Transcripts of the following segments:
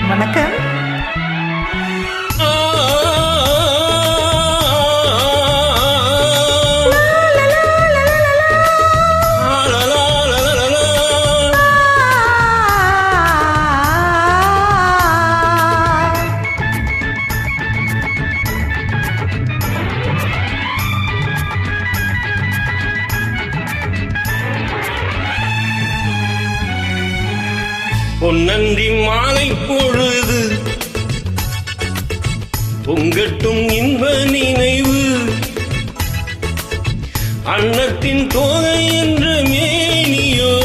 வணக்கம். பொன்னந்தி மாலை பொழுது பொங்கட்டும் இன்ப நினைவு, அன்னத்தின் தோகை என்ற மேனியோ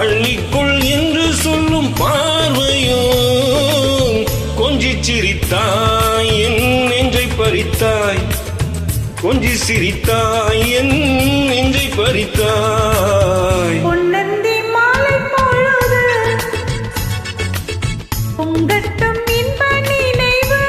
அள்ளிக்கொள் என்று சொல்லும் பார்வையோ, கொஞ்சி சிரித்தாய் என் நெஞ்சை பறித்தாய், கொஞ்சி சிரித்தாய் என் நெஞ்சை பறித்தாய். பொங்கட்டும் இன்ப நினைவு,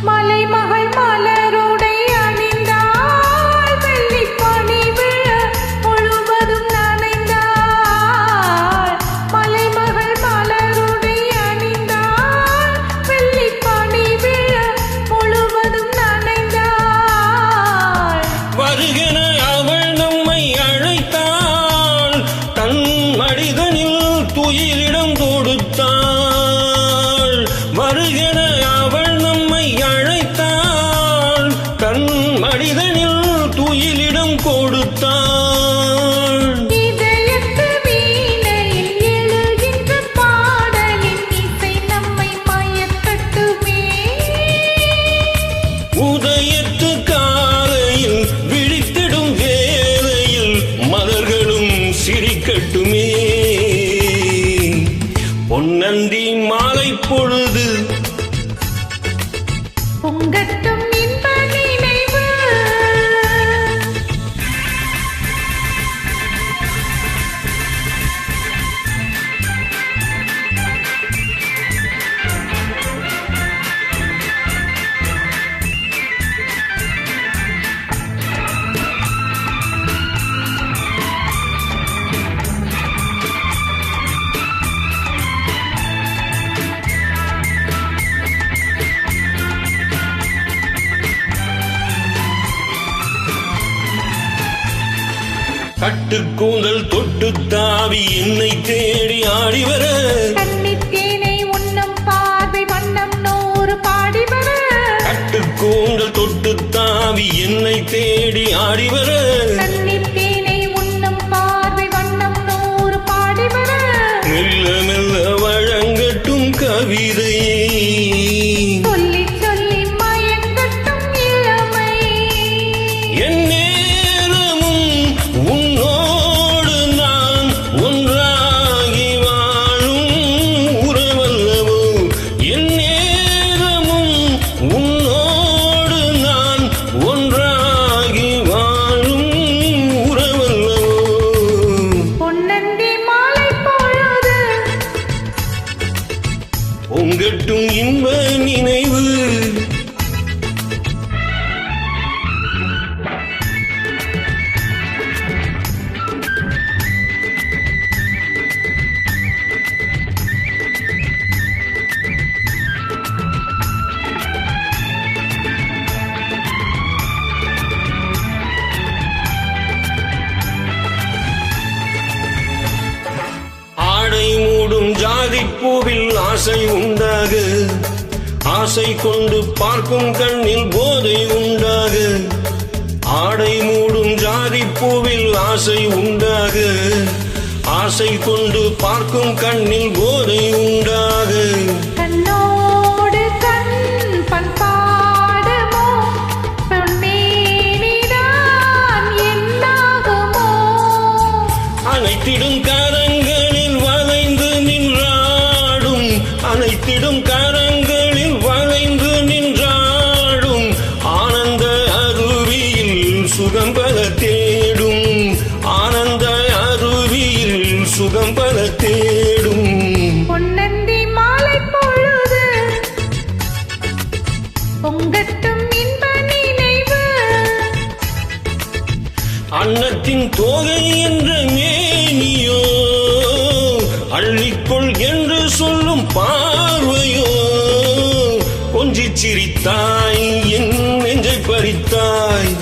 மலைமகள் மலருடை அணிந்தாள், வெள்ளிப்பனி விழ முழுவதும் நனைந்தாள். மலைமகள் மலருடை அணிந்தாள், வெள்ளிப்பனி விழ முழுவதும் நனைந்தாள். வருகென அவள் நம்மை அழைத்தாள், தன் மனிதனில் துயிலிடம் கொடுத்தாள். வருகென அவள் நம்மை அழைத்தாள், தன் மனிதனில் துயிலிடம் கொடுத்தாள். இதயத்து வீணையில் எழுகின்ற பாடலின் இசை நம்மை மயக்கட்டுமே, உதயத்து காலையில் விழித்திடும் வேளையில் மலர்களும் சிரிக்கட்டுமே. பொன்னந்தி மாலை பொழுது பொங்கட்டும் இன்ப நினைவு, கட்டுக்கூந்தல் தொட்டு தாவி என்னை தேடி ஆடிவர, கண்ணித்தேனை உண்ணும் பார்வை வண்ணம் நூறு பாடிவர, கட்டுக்கூந்தல் தொட்டு தாவி என்னை தேடி ஆடிவர, கண்ணித்தேனை உண்ணும் பார்வை வண்ணம் நூறு பாடிவர, மெல்ல மெல்ல வழங்கட்டும் கவிதையே, சொல்லி சொல்லி மயங்கட்டும் இளமை. என் நேரமும் உன்னோடு நான் ஒன்றாகி வாழும் உறவல்லவோ, என் நேரமும் உன்னோடு நான் ஒன்றாகி வாழும் உறவல்லவோ. பொன்னந்தி மாலை பொழுது பொங்கட்டும் இன்ப நினைவு, ஆடை மூடும் ஜாதிப்பூவில் ஆசை உண்டாக, ஆசை கொண்டு பார்க்கும் கண்ணில் போதை உண்டாக. ஆடை மூடும் ஜாதிப்பூவில் ஆசை உண்டாக, ஆசை கொண்டு பார்க்கும் கண்ணில் போதை உண்டாக. கண்ணோடு கண் பண்பாடுமோ, பொன்மேனிதான் என்னாகுமோ, அனைத்திடும் கரங்கள் பல தேடும் ஆனந்த அருவியில் சுகம் பல தேடும் பொன்னந்தி மாலை பொழுது பொங்கட்டும் இன்ப நினைவு அன்னத்தின் தோகை என்ற மேனியோ அள்ளிக்கொள் என்று சொல்லும் பார்வையோ கொஞ்சி சிரித்தாய் என் நெஞ்சை பறித்தாய்